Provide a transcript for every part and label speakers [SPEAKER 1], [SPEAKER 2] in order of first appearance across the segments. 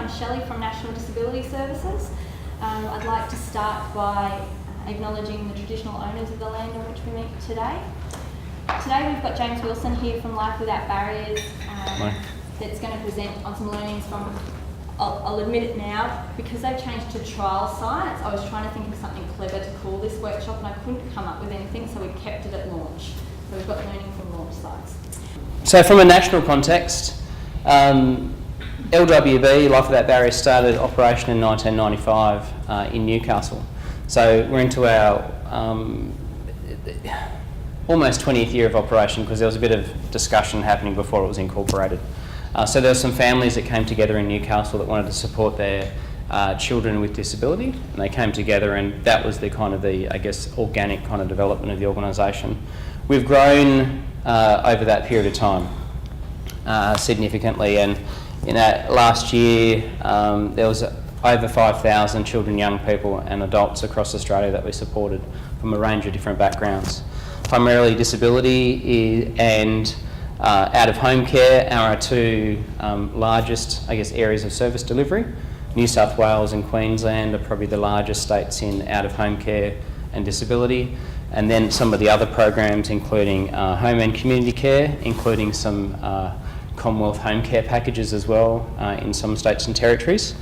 [SPEAKER 1] I'm Shelley from National Disability Services. I'd like to start by acknowledging the traditional owners of the land on which we meet today. Today we've got James Wilson here from Life Without Barriers that's going to present on some learnings from, I'll admit it now, because they've changed to trial sites. I was trying to think of something clever to call this workshop and I couldn't come up with anything, so we kept it at launch. So we've got learning from launch sites.
[SPEAKER 2] So from a national context, LWB, Life Without Barriers, started operation in 1995 in Newcastle. So we're into our almost 20th year of operation, because there was a bit of discussion happening before it was incorporated. So there were some families that came together in Newcastle that wanted to support their children with disability, and they came together, and that was the kind of I guess, organic kind of development of the organisation. We've grown over that period of time significantly, and in that last year there was over 5,000 children, young people and adults across Australia that we supported from a range of different backgrounds. Primarily disability and out-of-home care are our two largest, I guess, areas of service delivery. New South Wales and Queensland are probably the largest states in out-of-home care and disability. And then some of the other programs, including home and community care, including some Commonwealth home care packages as well in some states and territories.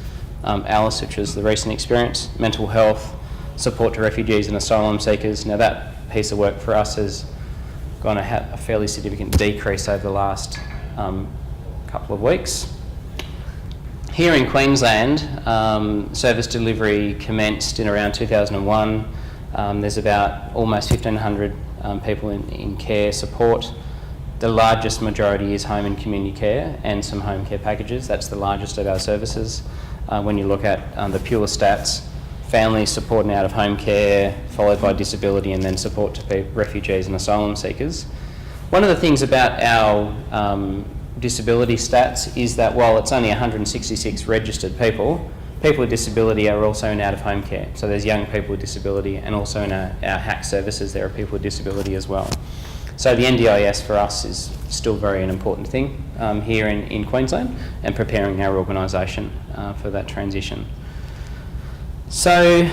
[SPEAKER 2] ALICE, which is the recent experience, mental health, support to refugees and asylum seekers. Now that piece of work for us has gone to have a fairly significant decrease over the last couple of weeks. Here in Queensland, service delivery commenced in around 2001. There's about almost 1,500 people in care support. The largest majority is home and community care and some home care packages. That's the largest of our services. When you look at the pure stats, family support and out-of-home care, followed by disability, and then support to refugees and asylum seekers. One of the things about our disability stats is that while it's only 166 registered people with disability are also in out-of-home care. So there's young people with disability, and also in our HAC services there are people with disability as well. So the NDIS for us is still very an important thing here in Queensland, and preparing our organisation for that transition. So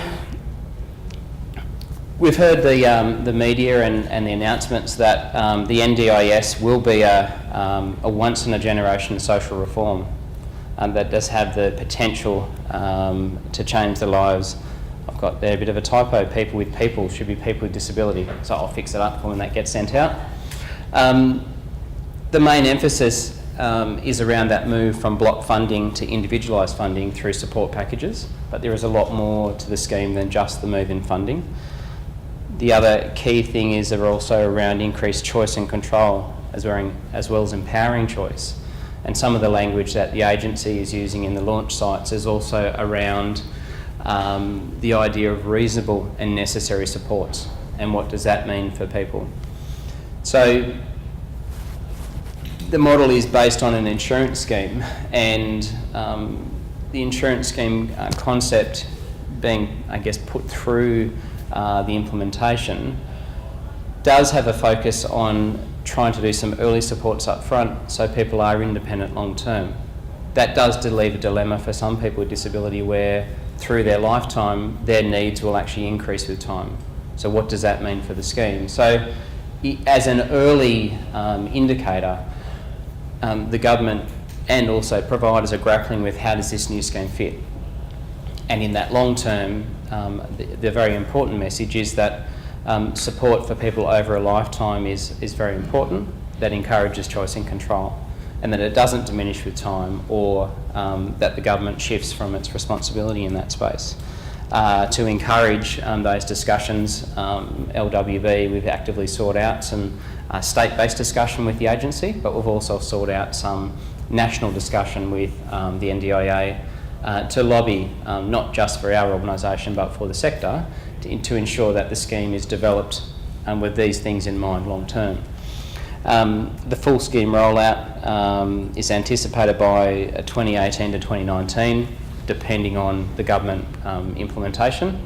[SPEAKER 2] we've heard the media and the announcements that the NDIS will be a once-in-a-generation social reform that does have the potential to change the lives. I've got there a bit of a typo. People with people should be people with disability, so I'll fix it up for when that gets sent out. The main emphasis is around that move from block funding to individualised funding through support packages, but there is a lot more to the scheme than just the move in funding. The other key thing is they're also around increased choice and control, as well as empowering choice. And some of the language that the agency is using in the launch sites is also around the idea of reasonable and necessary supports, and what does that mean for people. So the model is based on an insurance scheme, and the insurance scheme concept being, I guess, put through the implementation does have a focus on trying to do some early supports up front so people are independent long term. That does leave a dilemma for some people with disability where through their lifetime their needs will actually increase with time. So what does that mean for the scheme? So as an early indicator, the government and also providers are grappling with how does this new scheme fit. And in that long term, the very important message is that support for people over a lifetime is very important, that encourages choice and control, and that it doesn't diminish with time, or that the government shifts from its responsibility in that space. To encourage those discussions, LWB, we've actively sought out some state-based discussion with the agency, but we've also sought out some national discussion with the NDIA to lobby not just for our organisation but for the sector to ensure that the scheme is developed with these things in mind long term. The full scheme rollout is anticipated by 2018 to 2019, depending on the government implementation,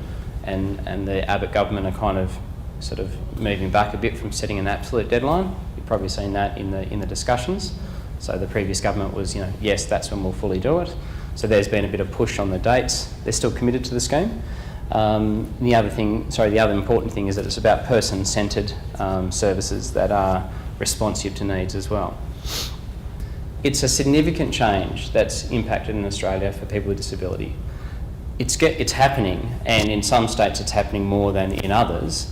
[SPEAKER 2] and the Abbott government are kind of sort of moving back a bit from setting an absolute deadline. You've probably seen that in the discussions. So the previous government was, yes, that's when we'll fully do it. So there's been a bit of push on the dates. They're still committed to the scheme. The other important thing is that it's about person-centred services that are responsive to needs as well. It's a significant change that's impacted in Australia for people with disability. It's happening, and in some states it's happening more than in others.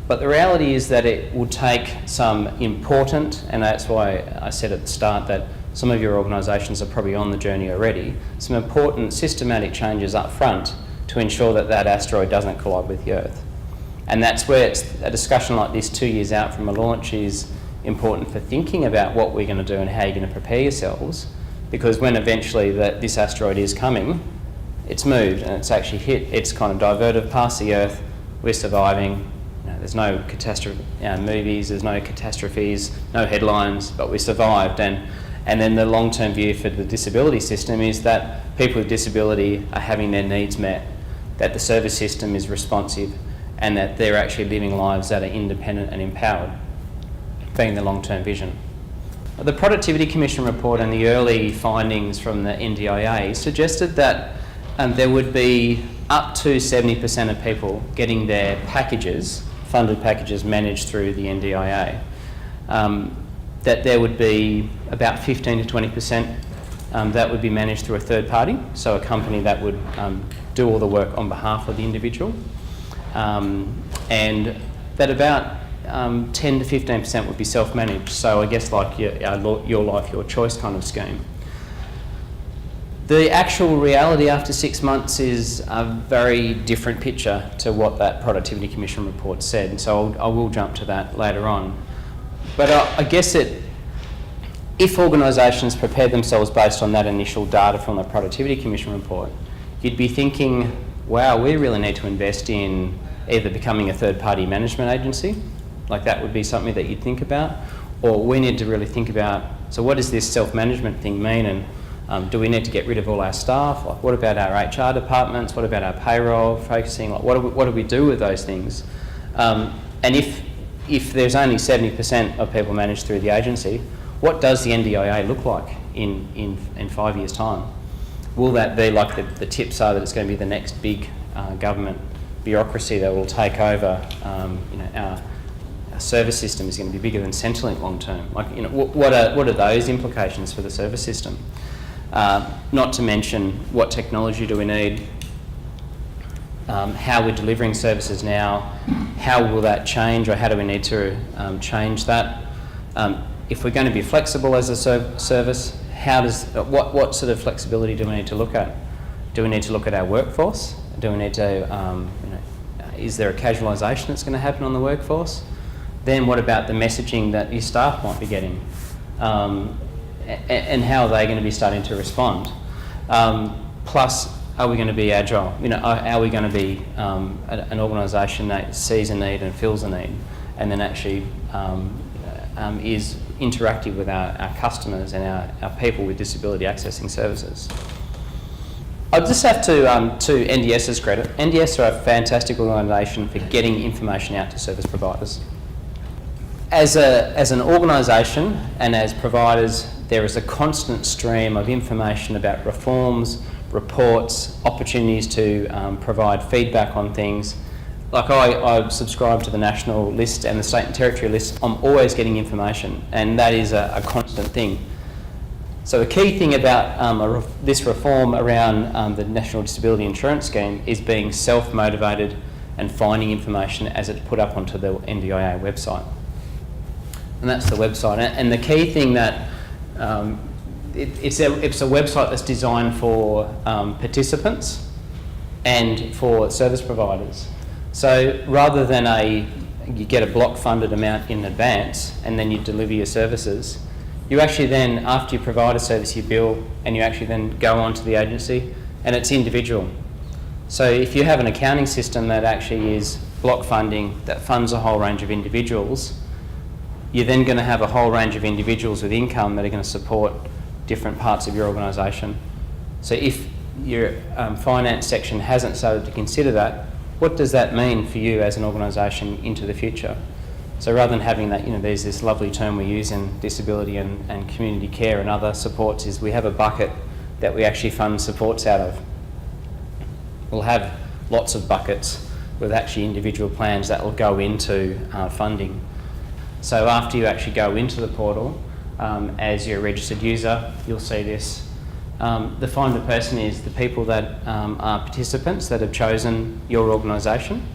[SPEAKER 2] But the reality is that it will take some important, and that's why I said at the start that some of your organisations are probably on the journey already, some important systematic changes up front to ensure that that asteroid doesn't collide with the Earth. And that's where a discussion like this 2 years out from a launch is important for thinking about what we're going to do and how you're going to prepare yourselves, because when eventually this asteroid is coming, it's moved and it's actually hit, it's kind of diverted past the Earth, we're surviving, there's no catastrophe movies, there's no catastrophes, no headlines, but we survived. And then the long-term view for the disability system is that people with disability are having their needs met, that the service system is responsive, and that they're actually living lives that are independent and empowered, being the long-term vision. The Productivity Commission report and the early findings from the NDIS suggested that there would be up to 70% of people getting their packages, funded packages, managed through the NDIA. That there would be about 15 to 20% that would be managed through a third party, so a company that would do all the work on behalf of the individual, and that about 10 to 15% would be self-managed, so I guess like your life, your choice kind of scheme. The actual reality after 6 months is a very different picture to what that Productivity Commission report said, and so I will jump to that later on. But I guess if organisations prepare themselves based on that initial data from the Productivity Commission report, you'd be thinking, wow, we really need to invest in either becoming a third-party management agency, like that would be something that you'd think about, or we need to really think about, so what does this self-management thing mean, and do we need to get rid of all our staff? Like, what about our HR departments? What about our payroll? Focusing, like, what do we do with those things? And if there's only 70% of people managed through the agency, what does the NDIA look like in 5 years' time? Will that be like the tips are that it's going to be the next big government bureaucracy that will take over? Our service system is going to be bigger than Centrelink long term. Like, what are those implications for the service system? Not to mention, what technology do we need? How we're delivering services now, how will that change, or how do we need to change that? If we're going to be flexible as a service, what sort of flexibility do we need to look at? Do we need to look at our workforce? Do we need to, is there a casualisation that's going to happen on the workforce? Then what about the messaging that your staff might be getting? And how are they going to be starting to respond? Plus, are we going to be agile? Are we going to be an organisation that sees a need and fills a need, and then actually is interactive with our customers and our people with disability accessing services? I just have to NDS's credit. NDS are a fantastic organisation for getting information out to service providers. As an organisation and as providers, there is a constant stream of information about reforms, reports, opportunities to provide feedback on things. Like I subscribe to the national list and the state and territory list. I'm always getting information, and that is a constant thing. So the key thing about this reform around the National Disability Insurance Scheme is being self-motivated and finding information as it's put up onto the NDIA website. And that's the website. And the key thing that it's a website that's designed for participants and for service providers. So rather than you get a block funded amount in advance and then you deliver your services, you actually then, after you provide a service, you bill, and you actually then go on to the agency, and it's individual. So if you have an accounting system that actually is block funding, that funds a whole range of individuals, you're then going to have a whole range of individuals with income that are going to support different parts of your organisation. So if your finance section hasn't started to consider that, what does that mean for you as an organisation into the future? So rather than having that, there's this lovely term we use in disability and community care and other supports, is we have a bucket that we actually fund supports out of. We'll have lots of buckets with actually individual plans that will go into funding. So after you actually go into the portal, as you're a registered user, you'll see this. The find a person is the people that are participants that have chosen your organisation,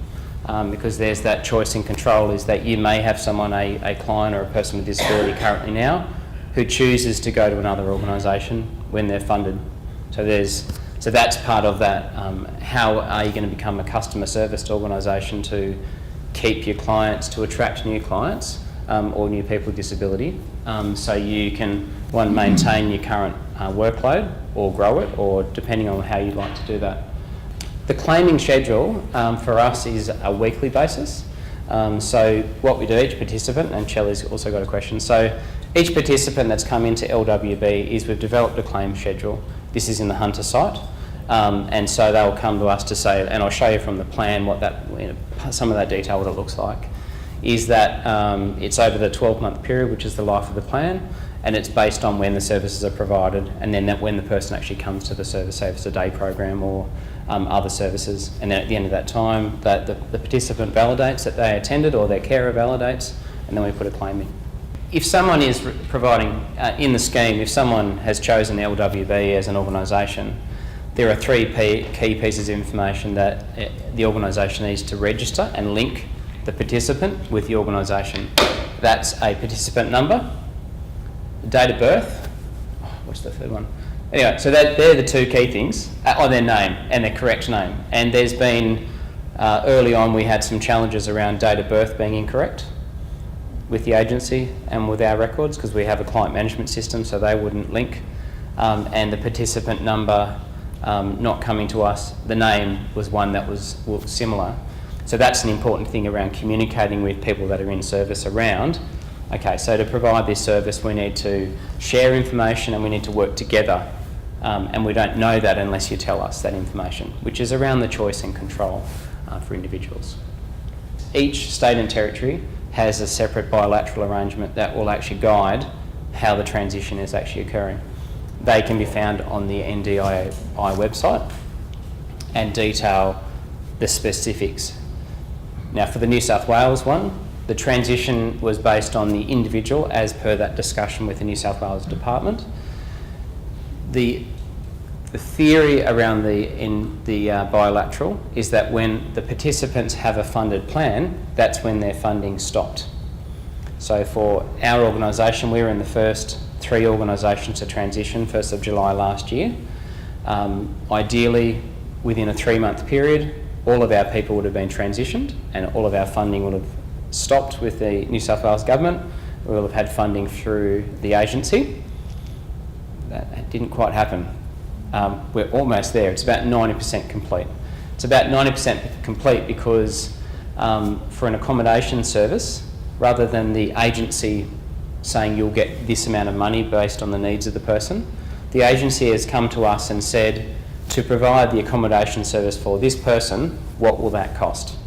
[SPEAKER 2] because there's that choice and control, is that you may have someone, a client or a person with disability currently now, who chooses to go to another organisation when they're funded. So that's part of that. How are you going to become a customer serviced organisation to keep your clients, to attract new clients or new people with disability, so you can, one, maintain your current workload or grow it, or depending on how you'd like to do that. The claiming schedule for us is a weekly basis. So what we do, each participant, and Shelley's also got a question, so each participant that's come into LWB is we've developed a claim schedule. This is in the Hunter site, and so they'll come to us to say, and I'll show you from the plan what that, some of that detail, what it looks like, is that it's over the 12-month period, which is the life of the plan, and it's based on when the services are provided, and then that when the person actually comes to the service, say if it's a day program or other services, and then at the end of that time, that the participant validates that they attended, or their carer validates, and then we put a claim in. If someone is providing, in the scheme, if someone has chosen LWB as an organisation, there are three key pieces of information that the organisation needs to register and link the participant with the organisation. That's a participant number, date of birth, what's the third one? Anyway, so they're the two key things, or their name and their correct name. And there's been, early on we had some challenges around date of birth being incorrect with the agency and with our records, because we have a client management system, so they wouldn't link. And the participant number not coming to us, the name was one that was similar. So that's an important thing around communicating with people that are in service around, okay, so to provide this service we need to share information and we need to work together, and we don't know that unless you tell us that information, which is around the choice and control for individuals. Each state and territory has a separate bilateral arrangement that will actually guide how the transition is actually occurring. They can be found on the NDIS website and detail the specifics. Now for the New South Wales one, the transition was based on the individual as per that discussion with the New South Wales Department. The theory around the bilateral is that when the participants have a funded plan, that's when their funding stopped. So for our organisation, we were in the first 3 organisations to transition 1st of July last year. Ideally, within a 3-month period, all of our people would have been transitioned and all of our funding would have stopped with the New South Wales Government. We will have had funding through the agency. That didn't quite happen. We're almost there. It's about 90% complete. It's about 90% complete because for an accommodation service, rather than the agency saying you'll get this amount of money based on the needs of the person, the agency has come to us and said, to provide the accommodation service for this person, what will that cost?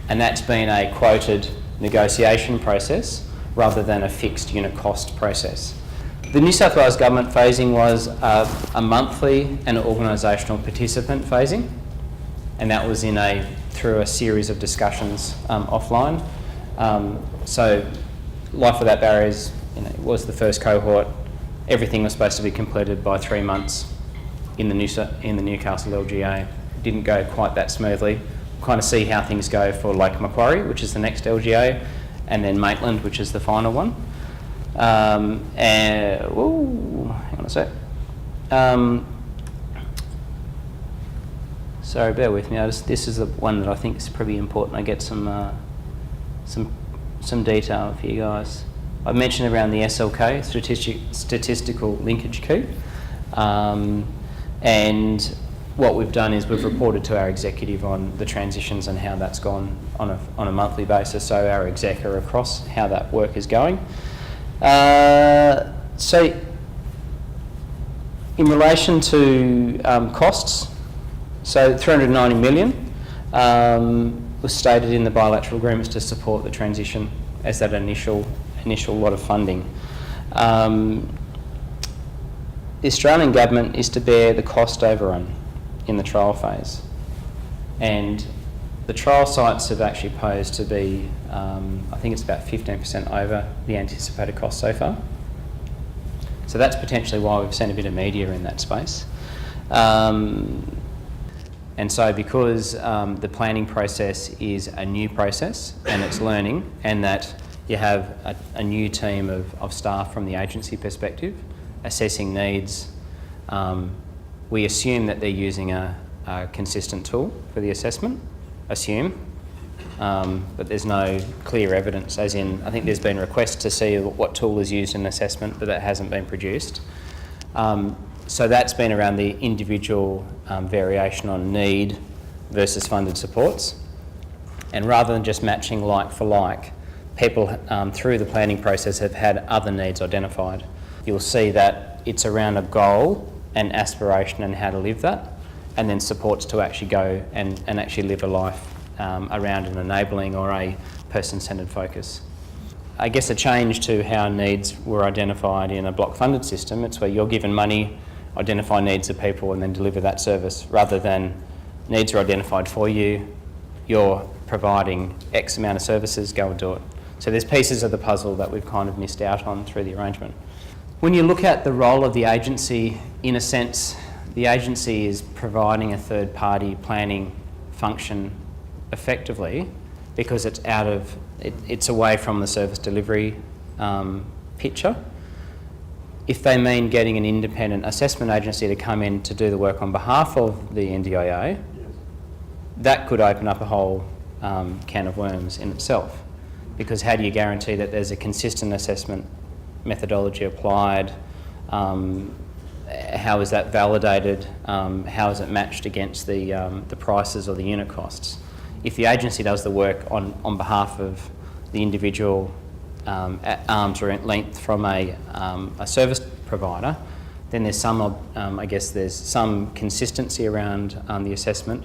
[SPEAKER 2] And that's been a quoted negotiation process rather than a fixed unit cost process. The New South Wales Government phasing was a monthly and organisational participant phasing, and that was through a series of discussions offline. So life without barriers, was the first cohort. Everything was supposed to be completed by 3 months in the Newcastle LGA. It didn't go quite that smoothly. Kind of see how things go for Lake Macquarie, which is the next LGA, and then Maitland, which is the final one. Hang on a sec. Sorry, bear with me. This is the one that I think is pretty important. I get some detail for you guys. I mentioned around the SLK, statistical linkage key, and what we've done is we've reported to our executive on the transitions and how that's gone on a monthly basis, so our exec are across how that work is going. So in relation to costs, so 390 million was stated in the bilateral agreements to support the transition as that initial lot of funding. the Australian government is to bear the cost overrun in the trial phase. And the trial sites have actually posed to be, I think it's about 15% over the anticipated cost so far. So that's potentially why we've seen a bit of media in that space. And so because the planning process is a new process and it's learning, and that you have a new team of staff from the agency perspective assessing needs, we assume that they're using a consistent tool for the assessment, but there's no clear evidence, as in I think there's been requests to see what tool is used in assessment, but that hasn't been produced. So that's been around the individual variation on need versus funded supports. And rather than just matching like for like, people through the planning process have had other needs identified. You'll see that it's around a goal and aspiration and how to live that, and then supports to actually go and actually live a life around an enabling or a person-centred focus. I guess a change to how needs were identified in a block funded system, it's where you're given money, identify needs of people and then deliver that service, rather than needs are identified for you, you're providing X amount of services, go and do it. So there's pieces of the puzzle that we've kind of missed out on through the arrangement. When you look at the role of the agency, in a sense, the agency is providing a third party planning function effectively because it's it's away from the service delivery picture. If they mean getting an independent assessment agency to come in to do the work on behalf of the NDIA, that could open up a whole can of worms in itself. Because how do you guarantee that there's a consistent assessment methodology applied? How is that validated? How is it matched against the prices or the unit costs? If the agency does the work on behalf of the individual at arm's length from a service provider, then there's some, I guess there's some consistency around the assessment.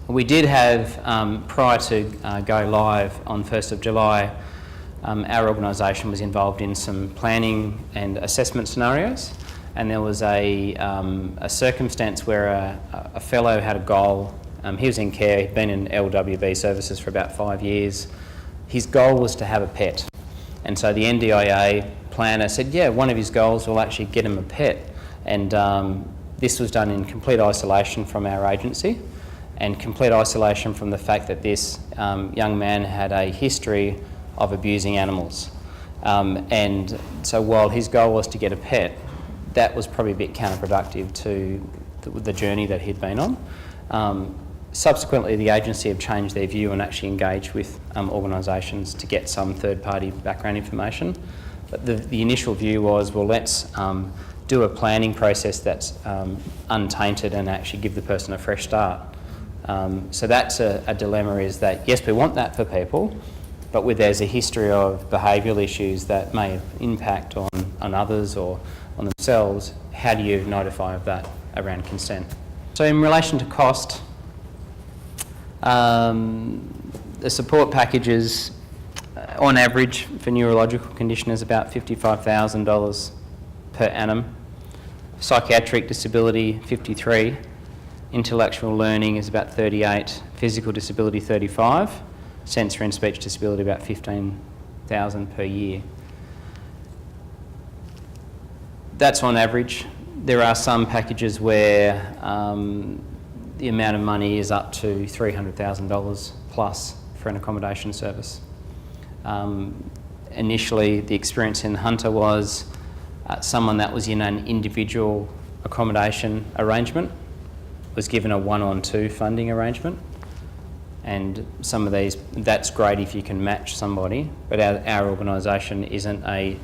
[SPEAKER 2] We did have, prior to go live on 1st of July, our organisation was involved in some planning and assessment scenarios, and there was a circumstance where a fellow had a goal. He was in care, he'd been in LWB services for about 5 years. His goal was to have a pet. And so the NDIA planner said, yeah, one of his goals will actually get him a pet. And this was done in complete isolation from our agency, and complete isolation from the fact that this young man had a history of abusing animals. And so while his goal was to get a pet, that was probably a bit counterproductive to the journey that he'd been on. Subsequently, the agency have changed their view and actually engaged with organisations to get some third-party background information. But the initial view was, well, let's do a planning process that's untainted and actually give the person a fresh start. So that's a dilemma, is that, yes, we want that for people, but where there's a history of behavioural issues that may impact on others or on themselves, how do you notify of that around consent? So in relation to cost, the support packages on average for neurological condition is about $55,000 per annum. Psychiatric disability, 53. Intellectual learning is about 38. Physical disability, 35. Sensory and speech disability, about 15,000 per year. That's on average. There are some packages where the amount of money is up to $300,000 plus for an accommodation service. Initially, the experience in Hunter was someone that was in an individual accommodation arrangement was given a 1-on-2 funding arrangement. And some of these, that's great if you can match somebody, but our organisation isn't a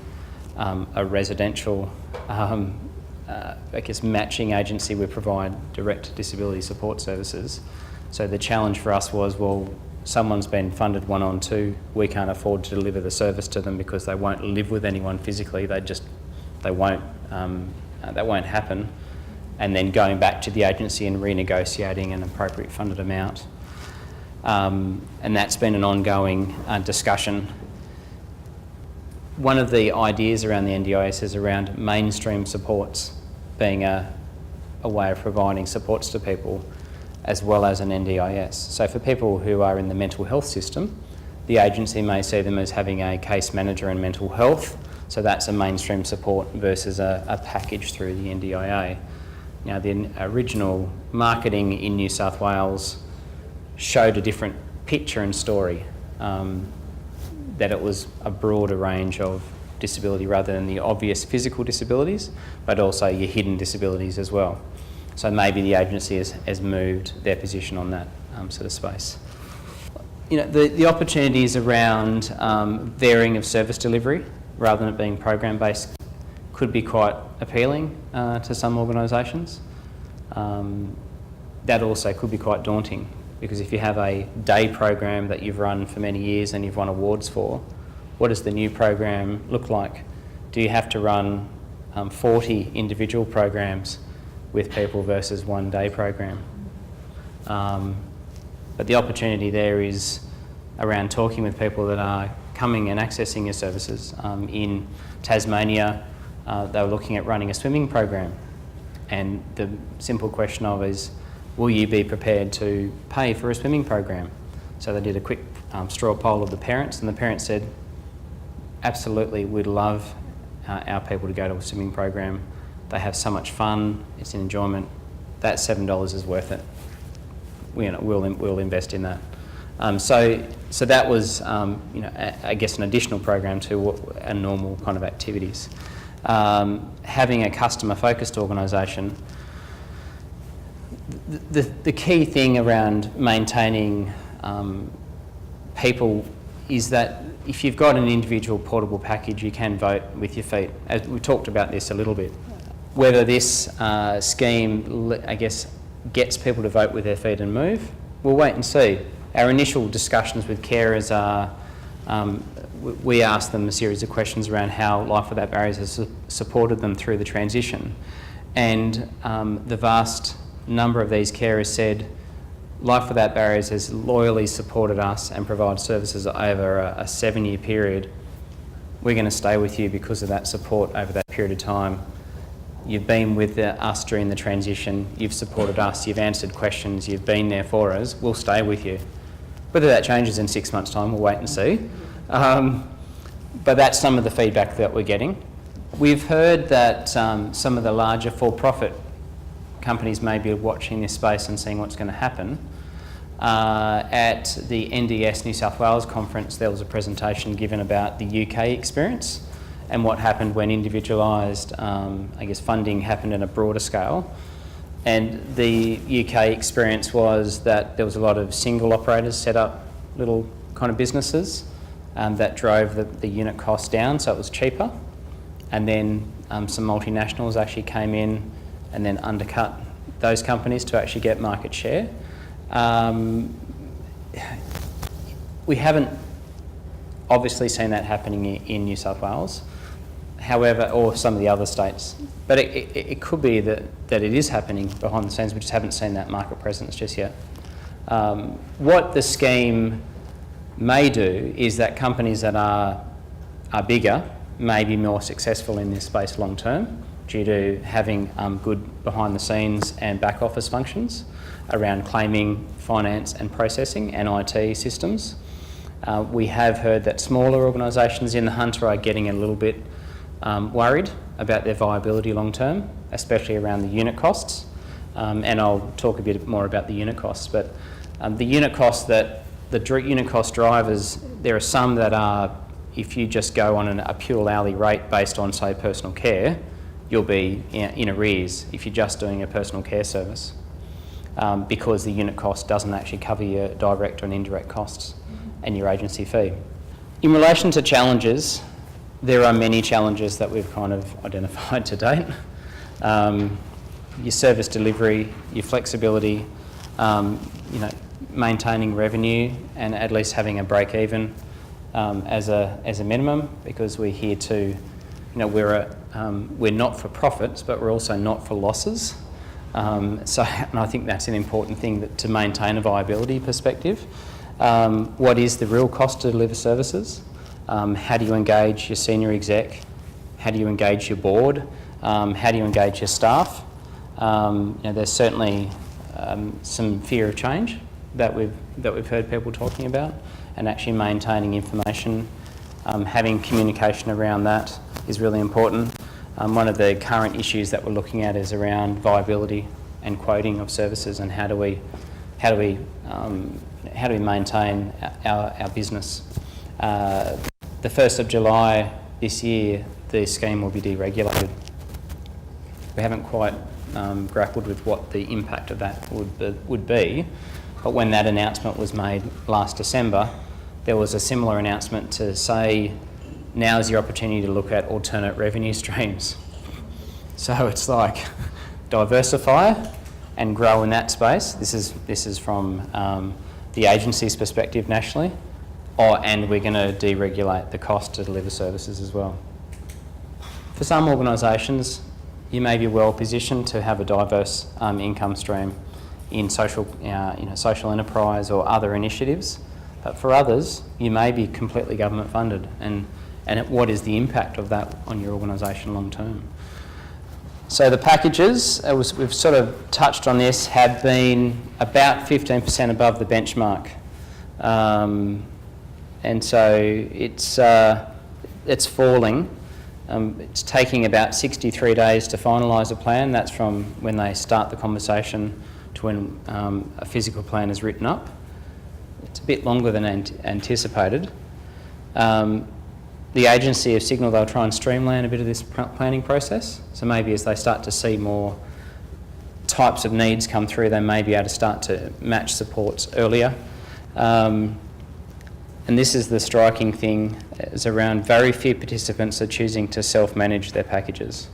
[SPEAKER 2] residential I guess matching agency. We provide direct disability support services. So the challenge for us was, well, someone's been funded 1-on-2, we can't afford to deliver the service to them because they won't live with anyone physically, that won't happen. And then going back to the agency and renegotiating an appropriate funded amount. And that's been an ongoing discussion. One of the ideas around the NDIS is around mainstream supports being a way of providing supports to people, as well as an NDIS. So for people who are in the mental health system, the agency may see them as having a case manager in mental health, so that's a mainstream support versus a package through the NDIA. Now, the original marketing in New South Wales showed a different picture and story, that it was a broader range of disability rather than the obvious physical disabilities, but also your hidden disabilities as well. So maybe the agency has moved their position on that sort of space. You know, the opportunities around varying of service delivery rather than it being program-based could be quite appealing to some organisations. That also could be quite daunting, because if you have a day program that you've run for many years and you've won awards for, what does the new program look like? Do you have to run 40 individual programs with people versus one day program? But the opportunity there is around talking with people that are coming and accessing your services. In Tasmania, they were looking at running a swimming program, and the simple question of is, will you be prepared to pay for a swimming program? So they did a quick straw poll of the parents, and the parents said, absolutely, we'd love our people to go to a swimming program. They have so much fun, it's an enjoyment. That $7 is worth it. We'll invest in that. So that was, I guess, an additional program to a normal kind of activities. Having a customer-focused organisation, the key thing around maintaining people is that if you've got an individual portable package, you can vote with your feet. As we talked about this a little bit. Whether this scheme, I guess, gets people to vote with their feet and move, we'll wait and see. Our initial discussions with carers are, we asked them a series of questions around how Life Without Barriers has supported them through the transition. And the vast number of these carers said, Life Without Barriers has loyally supported us and provided services over a 7-year period. We're going to stay with you because of that support over that period of time. You've been with us during the transition, you've supported us, you've answered questions, you've been there for us, we'll stay with you. Whether that changes in 6 months' time, we'll wait and see. But that's some of the feedback that we're getting. We've heard that some of the larger for-profit companies may be watching this space and seeing what's going to happen. At the NDS New South Wales conference, there was a presentation given about the UK experience and what happened when individualised, funding happened in a broader scale. And the UK experience was that there was a lot of single operators set up little kind of businesses that drove the unit cost down, so it was cheaper. And then some multinationals actually came in and then undercut those companies to actually get market share. We haven't obviously seen that happening in New South Wales, however, or some of the other states. But it could be that it is happening behind the scenes, we just haven't seen that market presence just yet. What the scheme may do is that companies that are bigger may be more successful in this space long term due to having good behind the scenes and back office functions around claiming, finance and processing and IT systems. We have heard that smaller organisations in the Hunter are getting a little bit worried about their viability long term, especially around the unit costs. And I'll talk a bit more about the unit costs, but the unit cost drivers, there are some that are, if you just go on a pure hourly rate based on, say, personal care, you'll be in arrears if you're just doing a personal care service, because the unit cost doesn't actually cover your direct and indirect costs and your agency fee. In relation to challenges, there are many challenges that we've kind of identified to date. Your service delivery, your flexibility, maintaining revenue and at least having a break even as a minimum, because we're here to, we're not for profits, but we're also not for losses. And I think that's an important thing to maintain a viability perspective. What is the real cost to deliver services? How do you engage your senior exec? How do you engage your board? How do you engage your staff? There's certainly some fear of change that we've heard people talking about, and actually maintaining information, having communication around that is really important. One of the current issues that we're looking at is around viability and quoting of services, and how do we maintain our business. The 1st of July this year, the scheme will be deregulated. We haven't quite grappled with what the impact of that would be, but when that announcement was made last December, there was a similar announcement to say, now is your opportunity to look at alternate revenue streams. So it's like, diversify and grow in that space. This is from the agency's perspective nationally, and we're going to deregulate the cost to deliver services as well. For some organisations, you may be well positioned to have a diverse income stream in social enterprise or other initiatives, but for others, you may be completely government funded, and what is the impact of that on your organisation long term? So the packages, we've sort of touched on this, have been about 15% above the benchmark, and so it's falling. It's taking about 63 days to finalise a plan. That's from when they start the conversation to when a physical plan is written up. It's a bit longer than anticipated. The agency have signalled they'll try and streamline a bit of this planning process. So maybe as they start to see more types of needs come through, they may be able to start to match supports earlier. And this is the striking thing, is around very few participants are choosing to self-manage their packages.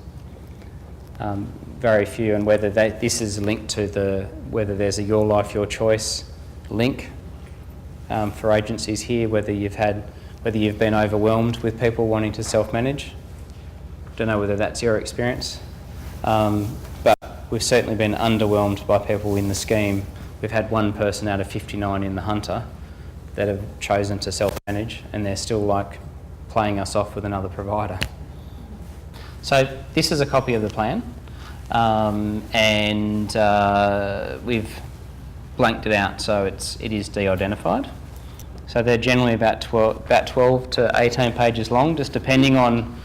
[SPEAKER 2] Very few, and whether this is linked to whether there's a Your Life, Your Choice link for agencies here, whether you've been overwhelmed with people wanting to self-manage. Don't know whether that's your experience, but we've certainly been underwhelmed by people in the scheme. We've had one person out of 59 in the Hunter that have chosen to self-manage, and they're still like playing us off with another provider. So this is a copy of the plan, and we've blanked it out, so it is de-identified. So they're generally about 12 to 18 pages long, just depending on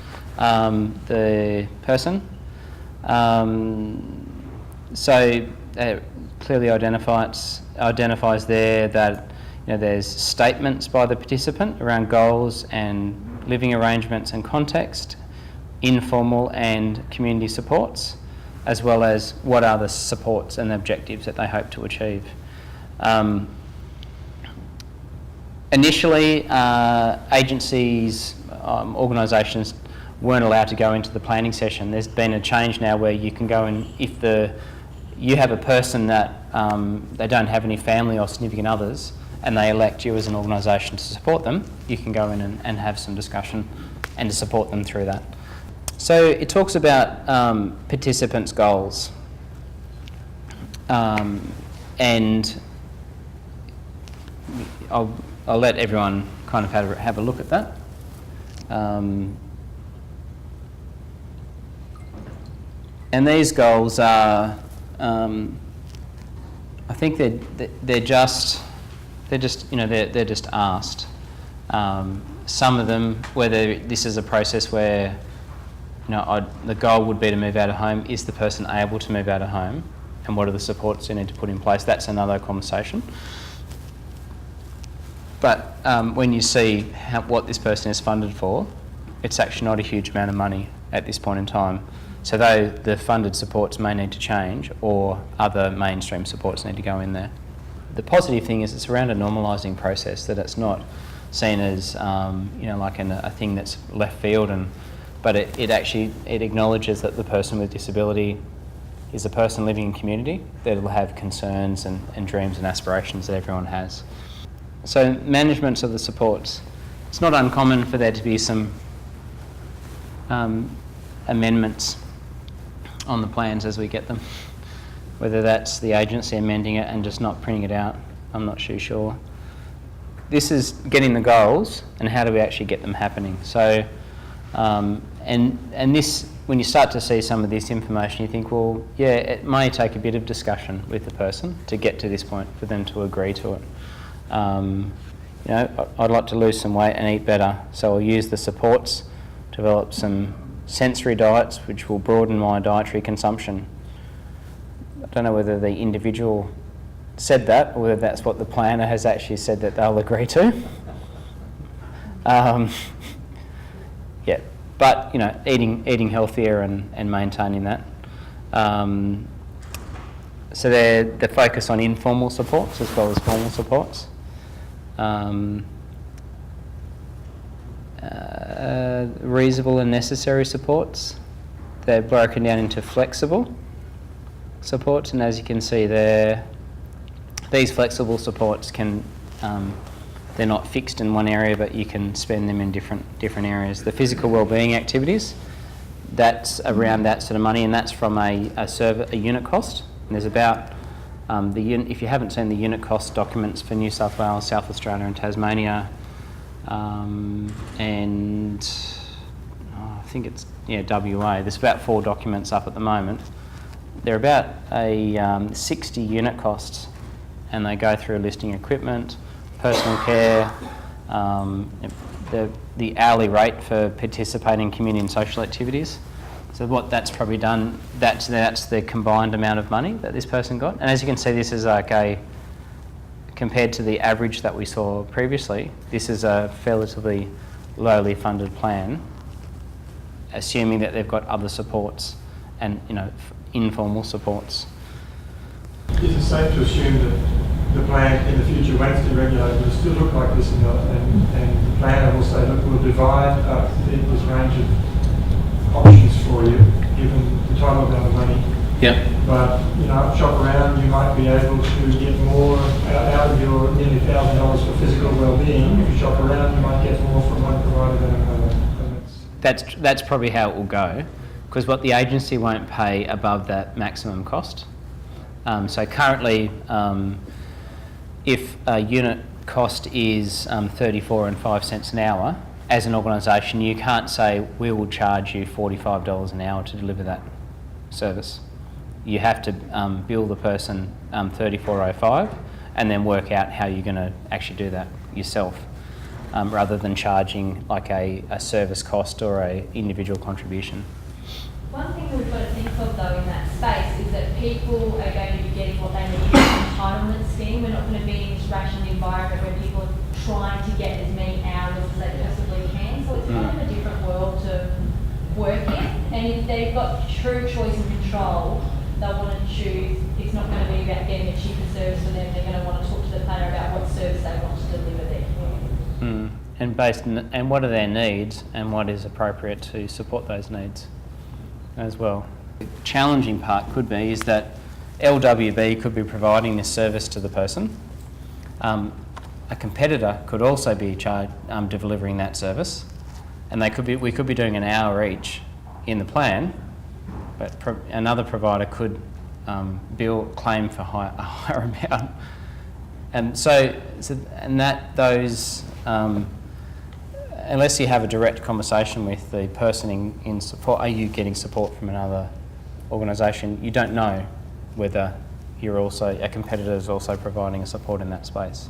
[SPEAKER 2] the person. So it clearly identifies there that there's statements by the participant around goals and living arrangements and context, informal and community supports, as well as what are the supports and objectives that they hope to achieve. Initially, agencies, organisations weren't allowed to go into the planning session. There's been a change now where you can go in if you have a person that they don't have any family or significant others, and they elect you as an organisation to support them, you can go in and have some discussion and to support them through that. So it talks about participants' goals, and I'll let everyone kind of have a look at that. And these goals are, I think they're just asked. Some of them, whether this is a process where the goal would be to move out of home, is the person able to move out of home, and what are the supports you need to put in place? That's another conversation. But when you see what this person is funded for, it's actually not a huge amount of money at this point in time. So though the funded supports may need to change, or other mainstream supports need to go in there. The positive thing is it's around a normalising process, that it's not seen as like a thing that's left field, but it actually acknowledges that the person with disability is a person living in community that will have concerns and dreams and aspirations that everyone has. So management of the supports. It's not uncommon for there to be some amendments on the plans as we get them. Whether that's the agency amending it and just not printing it out, I'm not too sure. This is getting the goals and how do we actually get them happening. So, And this, when you start to see some of this information, you think, well, yeah, it may take a bit of discussion with the person to get to this point for them to agree to it. You know, I'd like to lose some weight and eat better, so I'll use the supports, develop some sensory diets which will broaden my dietary consumption. I don't know whether the individual said that or whether that's what the planner has actually said that they'll agree to. Yeah, but you know, eating healthier and maintaining that. So they're focused on informal supports as well as formal supports. Reasonable and necessary supports. They're broken down into flexible supports, and as you can see there, these flexible supports can they're not fixed in one area, but you can spend them in different areas. The physical wellbeing activities, that's around that sort of money, and that's from a unit cost. And there's about if you haven't seen the unit cost documents for New South Wales, South Australia, and Tasmania, and I think it's WA. There's about 4 documents up at the moment. They're about a 60 unit costs, and they go through listing equipment, personal care, the hourly rate for participating in community and social activities. So what that's probably done, that's the combined amount of money that this person got. And as you can see, this is like compared to the average that we saw previously, this is a relatively lowly funded plan, assuming that they've got other supports and, you know, informal supports.
[SPEAKER 3] Is it safe to assume that the plan in the future, when it's deregulated, will still look like this, and the planner will say, look, we'll divide this range of options for you, given the total amount of money.
[SPEAKER 2] Yeah.
[SPEAKER 3] But, you know, shop around, you might be able to get more out of your nearly $1,000 for physical well-being. If you shop around, you might get more from one provider than another.
[SPEAKER 2] That's probably how it will go, because what the agency won't pay above that maximum cost. So currently, if a unit cost is 34.05 cents an hour, as an organisation, you can't say we will charge you $45 an hour to deliver that service. You have to bill the person $34.05 and then work out how you're going to actually do that yourself, rather than charging like a service cost or a individual contribution.
[SPEAKER 1] One thing that we've got to think of though in that space is that people are going to be getting what they need in an entitlement scheme. We're not going to be in this rationed environment where people are trying to get as many hours as they possibly can. So it's kind of a different world to work in. And if they've got true choice and control, they'll want to choose. It's not going to be about getting a cheaper service for them. They're going to want to talk to the planner about what service they want to deliver their community.
[SPEAKER 2] And based on, and what are their needs and what is appropriate to support those needs as well. The challenging part could be is that LWB could be providing this service to the person. A competitor could also be delivering that service, and we could be doing an hour each in the plan, but another provider could claim for a higher amount. And unless you have a direct conversation with the person in support, are you getting support from another organisation? You don't know whether a competitor is also providing a support in that space.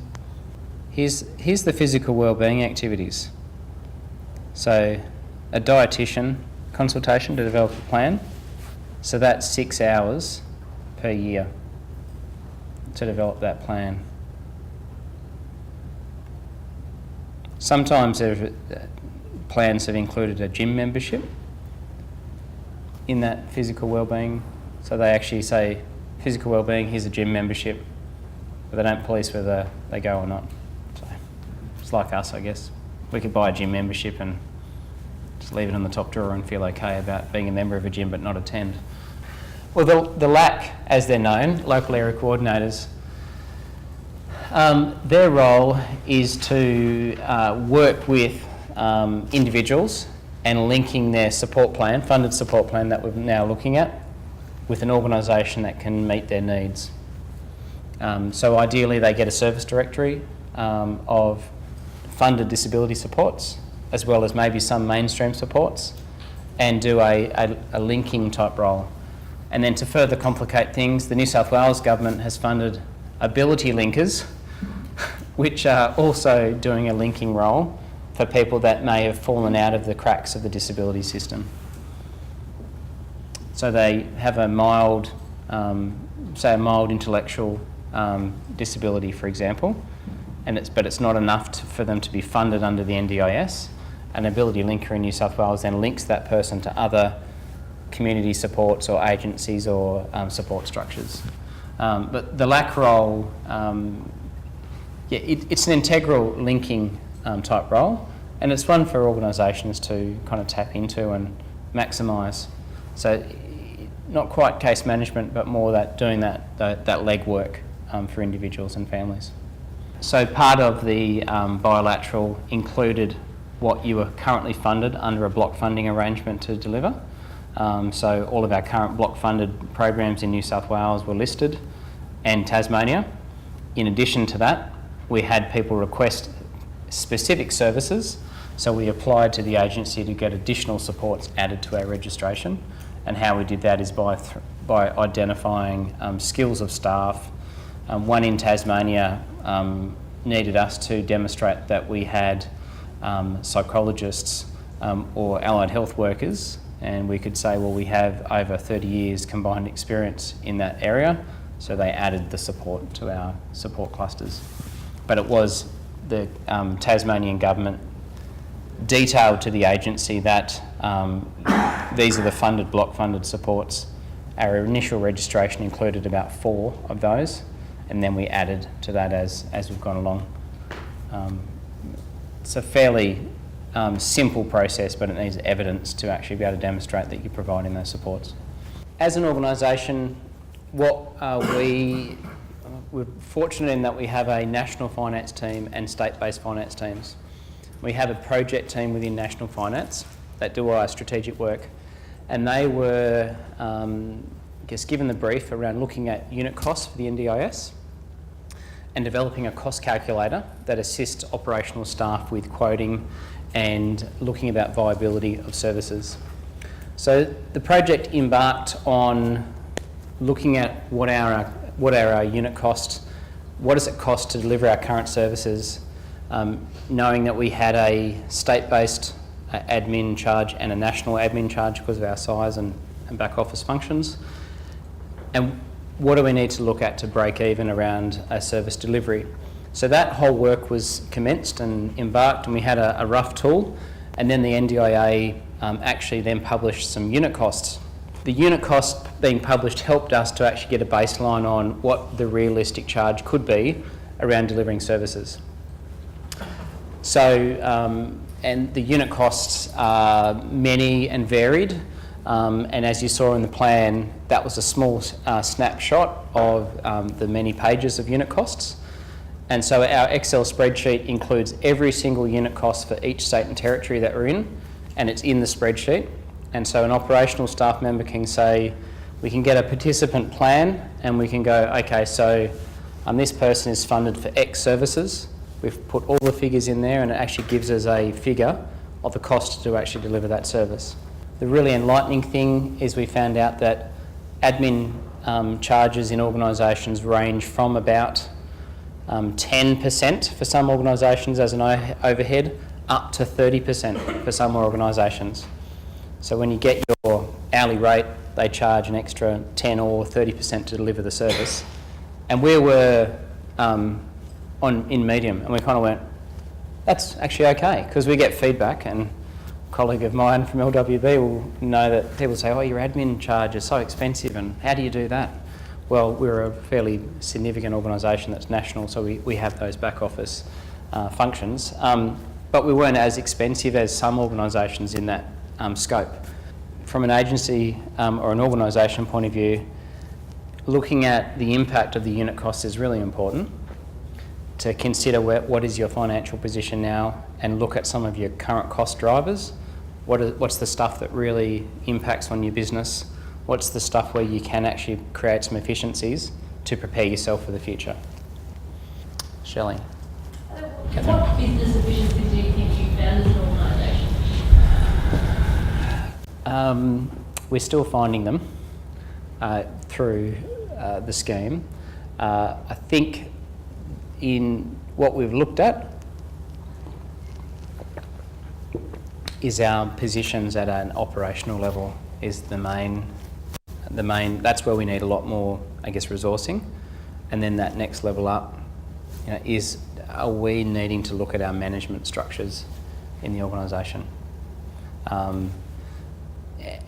[SPEAKER 2] Here's the physical wellbeing activities. So a dietitian consultation to develop a plan. So that's 6 hours per year to develop that plan. Sometimes plans have included a gym membership in that physical wellbeing. So they actually say, physical wellbeing, here's a gym membership, but they don't police whether they go or not. So it's like us, I guess. We could buy a gym membership and just leave it in the top drawer and feel okay about being a member of a gym but not attend. Well, the LAC, as they're known, local area coordinators, their role is to work with individuals and linking their support plan, funded support plan that we're now looking at, with an organisation that can meet their needs. So ideally they get a service directory of funded disability supports, as well as maybe some mainstream supports, and do a linking type role. And then to further complicate things, the New South Wales government has funded ability linkers, which are also doing a linking role for people that may have fallen out of the cracks of the disability system. So they have a mild, say a mild intellectual disability, for example, but it's not enough for them to be funded under the NDIS. An ability linker in New South Wales then links that person to other community supports or agencies or support structures. But the LAC role, it's an integral linking type role, and it's one for organisations to kind of tap into and maximise. So not quite case management, but more that doing that legwork for individuals and families. So part of the bilateral included what you are currently funded under a block funding arrangement to deliver. So all of our current block funded programs in New South Wales were listed, and Tasmania. In addition to that, we had people request specific services, so we applied to the agency to get additional supports added to our registration. And how we did that is by identifying skills of staff. One in Tasmania needed us to demonstrate that we had psychologists or allied health workers, and we could say, well, we have over 30 years combined experience in that area, so they added the support to our support clusters. But it was the Tasmanian government detailed to the agency that these are the block funded supports. Our initial registration included about 4 of those, and then we added to that as we've gone along. It's a fairly simple process, but it needs evidence to actually be able to demonstrate that you're providing those supports. As an organisation, we're fortunate in that we have a national finance team and state-based finance teams. We have a project team within National Finance that do our strategic work, and they were given the brief around looking at unit costs for the NDIS and developing a cost calculator that assists operational staff with quoting and looking about viability of services. So the project embarked on looking at what are our unit costs, what does it cost to deliver our current services, knowing that we had a state-based admin charge and a national admin charge because of our size and back office functions. And what do we need to look at to break even around a service delivery? So that whole work was commenced and embarked, and we had a rough tool, and then the NDIA actually then published some unit costs. The unit costs being published helped us to actually get a baseline on what the realistic charge could be around delivering services. So, and the unit costs are many and varied, and as you saw in the plan, that was a small snapshot of the many pages of unit costs. And so our Excel spreadsheet includes every single unit cost for each state and territory that we're in, and it's in the spreadsheet. And so an operational staff member can say, we can get a participant plan and we can go, okay, so this person is funded for X services. We've put all the figures in there, and it actually gives us a figure of the cost to actually deliver that service. The really enlightening thing is we found out that admin charges in organisations range from about 10% for some organisations as an overhead, up to 30% for some organisations. So when you get your hourly rate, they charge an extra 10 or 30% to deliver the service. And we were in medium, and we kind of went, that's actually okay, because we get feedback, and a colleague of mine from LWB will know that people say, oh, your admin charge is so expensive, and how do you do that? Well, we're a fairly significant organisation that's national, so we have those back office functions. But we weren't as expensive as some organisations in that scope. From an agency or an organisation point of view, looking at the impact of the unit cost is really important to consider what is your financial position now, and look at some of your current cost drivers. What's the stuff that really impacts on your business? What's the stuff where you can actually create some efficiencies to prepare yourself for the future? Shelley.
[SPEAKER 4] What business efficiencies do you think you found as an organisation?
[SPEAKER 2] We're still finding them through the scheme. I think in what we've looked at is our positions at an operational level is the main, that's where we need a lot more, I guess, resourcing. And then that next level up, are we needing to look at our management structures in the organisation?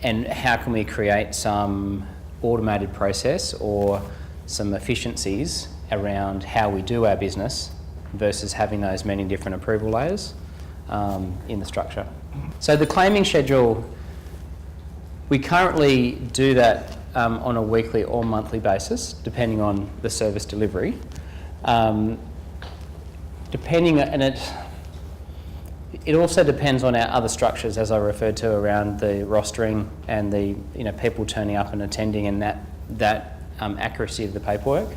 [SPEAKER 2] And how can we create some automated process or some efficiencies around how we do our business versus having those many different approval layers in the structure. So the claiming schedule, we currently do that on a weekly or monthly basis, depending on the service delivery. And it also depends on our other structures, as I referred to, around the rostering and the people turning up and attending, and that accuracy of the paperwork.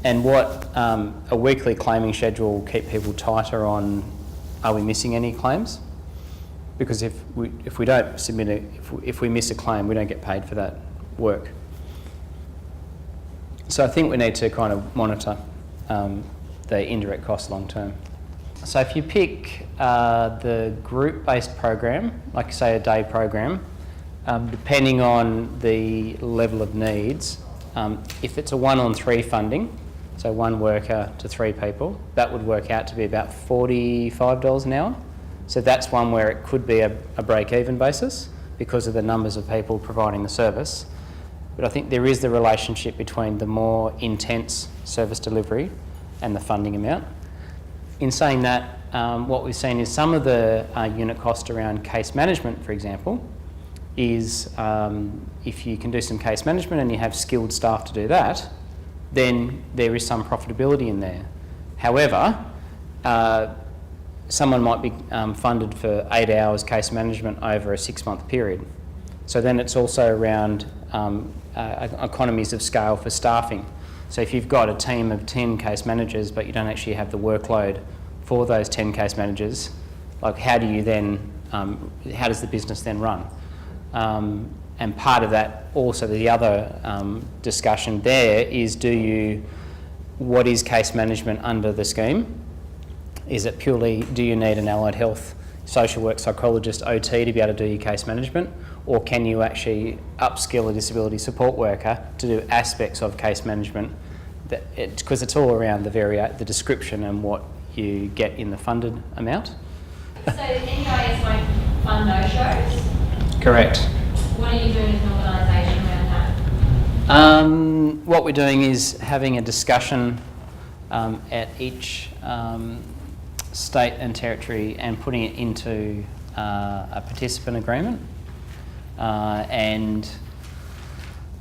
[SPEAKER 2] And what a weekly claiming schedule will keep people tighter on: are we missing any claims? Because if we don't submit if we miss a claim, we don't get paid for that work. So I think we need to kind of monitor the indirect costs long term. So if you pick the group-based program, like say a day program, depending on the level of needs, if it's a 1-on-3 funding, so one worker to 3 people, that would work out to be about $45 an hour. So that's one where it could be a break-even basis because of the numbers of people providing the service. But I think there is the relationship between the more intense service delivery and the funding amount. In saying that, what we've seen is some of the unit cost around case management, for example, is if you can do some case management and you have skilled staff to do that, then there is some profitability in there. However, someone might be funded for 8 hours case management over a 6-month period. So then it's also around economies of scale for staffing. So if you've got a team of 10 case managers but you don't actually have the workload for those 10 case managers, like how do you then, how does the business then run? And part of that, also the other discussion there is what is case management under the scheme? Is it purely, do you need an allied health, social work psychologist, OT to be able to do your case management? Or can you actually upskill a disability support worker to do aspects of case management? Because it's all around the description and what you get in the funded amount.
[SPEAKER 4] So NDIS won't fund no-shows?
[SPEAKER 2] Correct.
[SPEAKER 4] What are you doing as an organisation around that?
[SPEAKER 2] What we're doing is having a discussion at each state and territory and putting it into a participant agreement. And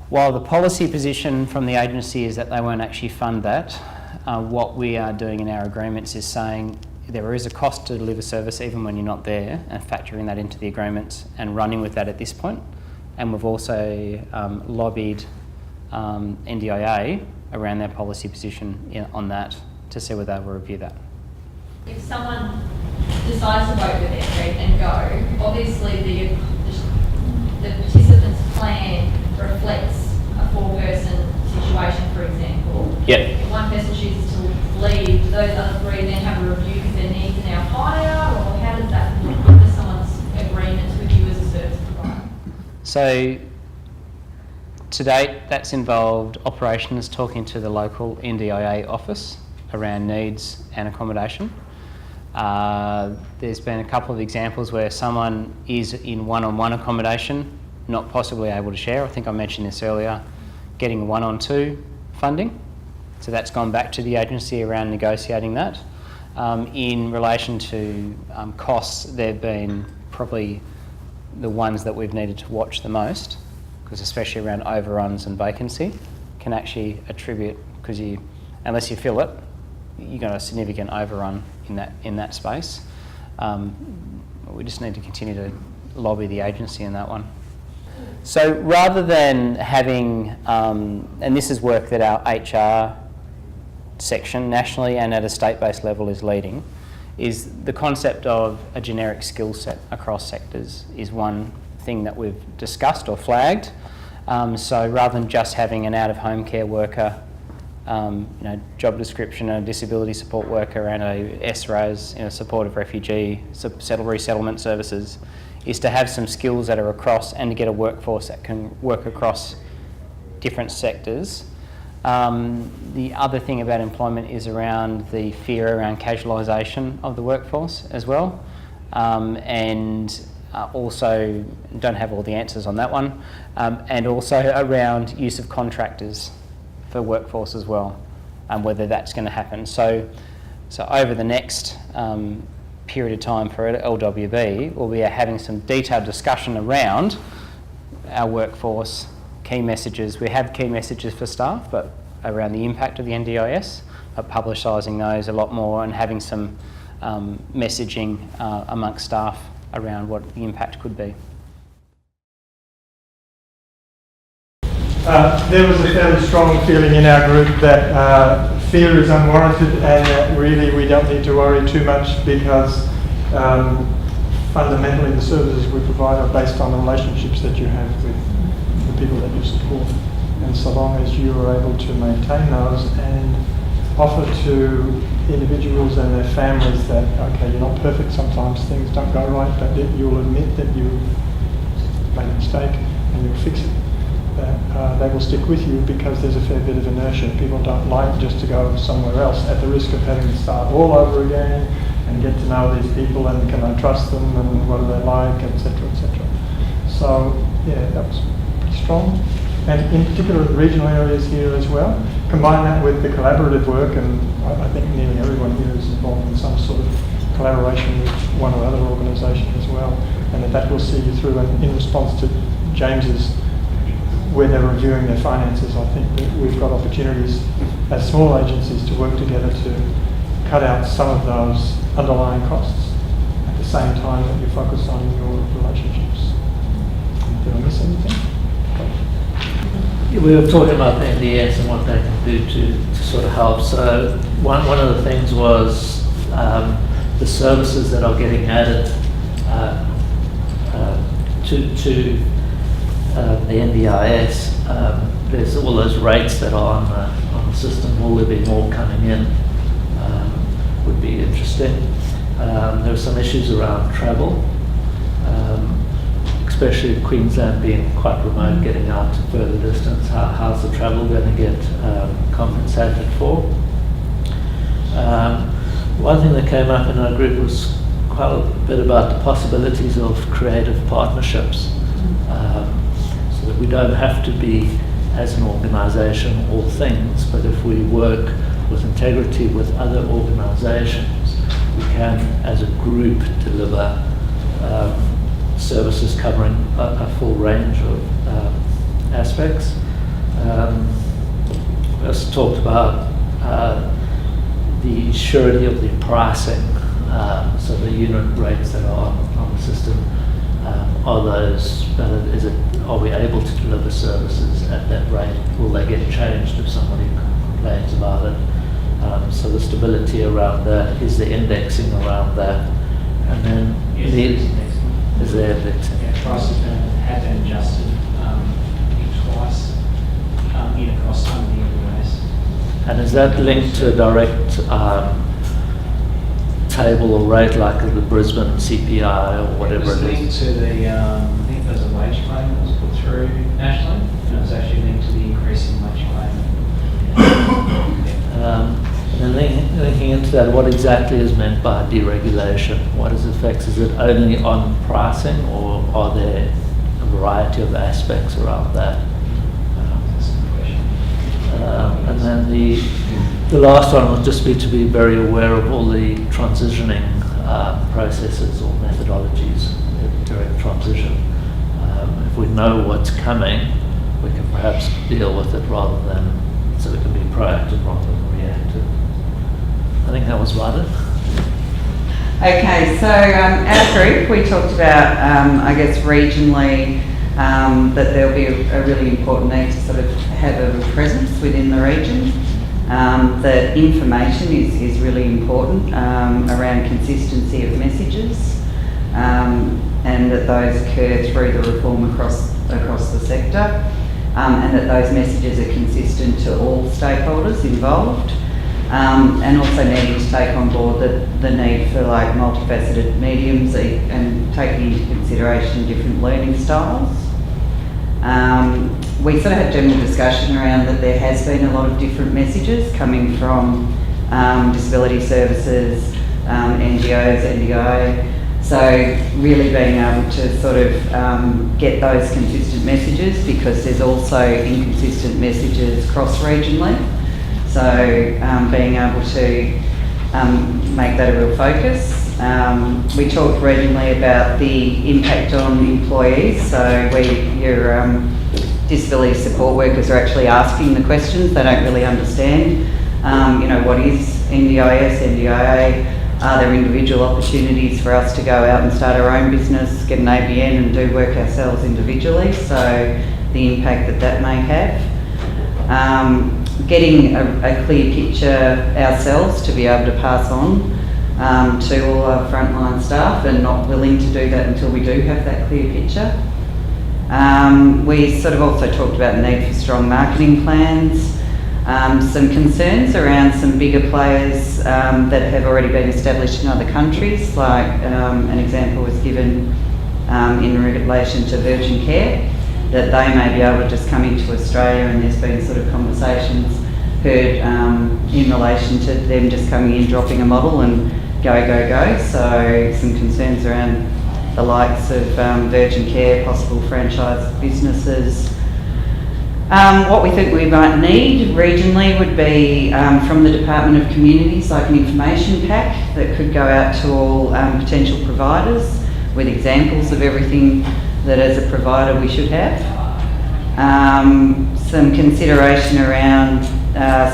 [SPEAKER 2] while the policy position from the agency is that they won't actually fund that, what we are doing in our agreements is saying there is a cost to deliver service even when you're not there, and factoring that into the agreements and running with that at this point. And we've also lobbied NDIA around their policy position on that to see whether they will review that.
[SPEAKER 4] If someone decides to vote with their feet and go, obviously the participant's plan reflects a 4-person situation, for example.
[SPEAKER 2] Yep.
[SPEAKER 4] If one person chooses to leave, those other 3 then have a review because their needs are now higher, or how does that look for someone's agreements with you as a service provider?
[SPEAKER 2] So to date, that's involved operations talking to the local NDIA office around needs and accommodation. There's been a couple of examples where someone is in one-on-one accommodation, not possibly able to share. I think I mentioned this earlier, getting 1-on-2 funding. So that's gone back to the agency around negotiating that. In relation to costs, they've been probably the ones that we've needed to watch the most, because especially around overruns and vacancy, can actually attribute, because unless you fill it, you've got a significant overrun in that space. We just need to continue to lobby the agency in that one. So rather than having, and this is work that our HR section nationally and at a state-based level is leading, is the concept of a generic skill set across sectors is one thing that we've discussed or flagged. So rather than just having an out-of-home care worker, job description, a disability support worker and a SRAS, support of refugee resettlement services, is to have some skills that are across and to get a workforce that can work across different sectors. The other thing about employment is around the fear around casualisation of the workforce as well, and also don't have all the answers on that one, and also around use of contractors for workforce as well, and whether that's going to happen. So over the next period of time for LWB, we'll be having some detailed discussion around our workforce, key messages. We have key messages for staff, but around the impact of the NDIS, publicising those a lot more and having some messaging amongst staff around what the impact could be.
[SPEAKER 3] There was a fairly strong feeling in our group that fear is unwarranted and that really we don't need to worry too much because fundamentally the services we provide are based on the relationships that you have with the people that you support. And so long as you are able to maintain those and offer to individuals and their families that, okay, you're not perfect, sometimes things don't go right, but you'll admit that you made a mistake and you'll fix it. That they will stick with you because there's a fair bit of inertia. People don't like just to go somewhere else at the risk of having to start all over again and get to know these people and can I trust them and what are they like, etc., etc. So yeah, that was pretty strong. And in particular the regional areas here as well. Combine that with the collaborative work, and I think nearly everyone here is involved in some sort of collaboration with one or other organisation as well, and that will see you through. And in response to James's, when they're reviewing their finances, I think that we've got opportunities as small agencies to work together to cut out some of those underlying costs at the same time that you focus on your relationships. Did I miss anything?
[SPEAKER 5] We were talking about the NDS and what they can do to sort of help. So one of the things was the services that are getting added to the NDIS. There's all those rates that are on the system. Will there be more coming in? Would be interesting. There are some issues around travel. Especially Queensland being quite remote, getting out to further distance. How's the travel going to get compensated for? One thing that came up in our group was quite a bit about the possibilities of creative partnerships, so that we don't have to be, as an organisation, all things, but if we work with integrity with other organisations, we can, as a group, deliver services covering a full range of aspects. We also talked about the surety of the pricing, so the unit rates that are on the system, are we able to deliver services at that rate? Will they get changed if somebody complains about it? So the stability around that, is the indexing around that, and then is there indexing?
[SPEAKER 6] Yeah, prices have been adjusted twice across some of the NDIS.
[SPEAKER 5] And is that linked to a direct table or rate like the Brisbane CPI or whatever it is?
[SPEAKER 6] It was linked to the, I think there's a wage claim that was put through nationally, and it was actually linked to the increase in wage claim.
[SPEAKER 5] And linking into that, what exactly is meant by deregulation? What is the effects? Is it only on pricing, or are there a variety of aspects around that?
[SPEAKER 6] That's a good question.
[SPEAKER 5] And then the last one would just be to be very aware of all the transitioning processes or methodologies during transition. If we know what's coming, we can perhaps deal with it rather than, so we can be proactive rather than reactive. I think that was about it.
[SPEAKER 7] Okay, so our group, we talked about, I guess regionally, that there'll be a really important need to sort of have a presence within the region. That information is really important around consistency of messages. and that those occur through the reform across the sector, and that those messages are consistent to all stakeholders involved, and also needing to take on board the need for like multifaceted mediums and taking into consideration different learning styles. We sort of had general discussion around that there has been a lot of different messages coming from disability services, NGOs, NDIS. So really being able to sort of get those consistent messages, because there's also inconsistent messages cross-regionally. So being able to make that a real focus. We talked regionally about the impact on employees. So your disability support workers are actually asking the questions. They don't really understand, what is NDIS, NDIA? Are there individual opportunities for us to go out and start our own business, get an ABN and do work ourselves individually? So the impact that may have. Getting a clear picture ourselves to be able to pass on to all our frontline staff, and not willing to do that until we do have that clear picture. We sort of also talked about the need for strong marketing plans. Some concerns around some bigger players that have already been established in other countries, like an example was given in relation to Virgin Care, that they may be able to just come into Australia, and there's been sort of conversations heard in relation to them just coming in, dropping a model and go. So some concerns around the likes of Virgin Care, possible franchise businesses. What we think we might need regionally would be from the Department of Communities, like an information pack that could go out to all potential providers with examples of everything that as a provider we should have. Some consideration around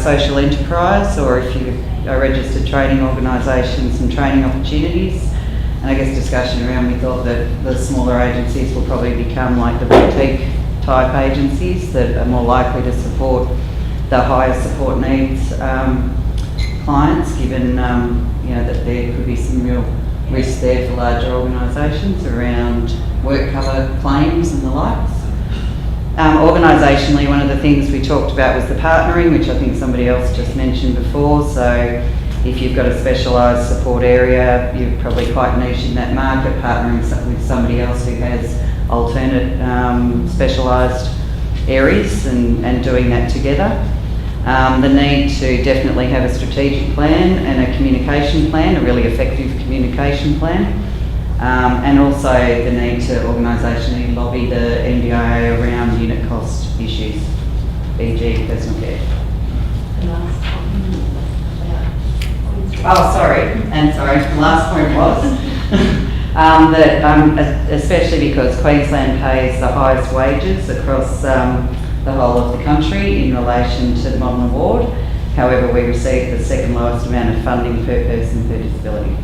[SPEAKER 7] social enterprise, or if you are registered training organisation, some training opportunities. And I guess discussion around, we thought that the smaller agencies will probably become like the boutique type agencies that are more likely to support the higher support needs clients, given that there could be some real risk there for larger organisations around work cover claims and the likes. Organisationally, one of the things we talked about was the partnering, which I think somebody else just mentioned before. So if you've got a specialised support area, you're probably quite niche in that market, partnering with somebody else who has alternate specialised areas and doing that together. The need to definitely have a strategic plan and a communication plan, a really effective communication plan. And also the need to organisationally lobby the NDIA around unit cost issues, e.g. personal care. The last point was that especially because Queensland pays the highest wages across the whole of the country in relation to the modern award. However, we receive the second lowest amount of funding per person per disability.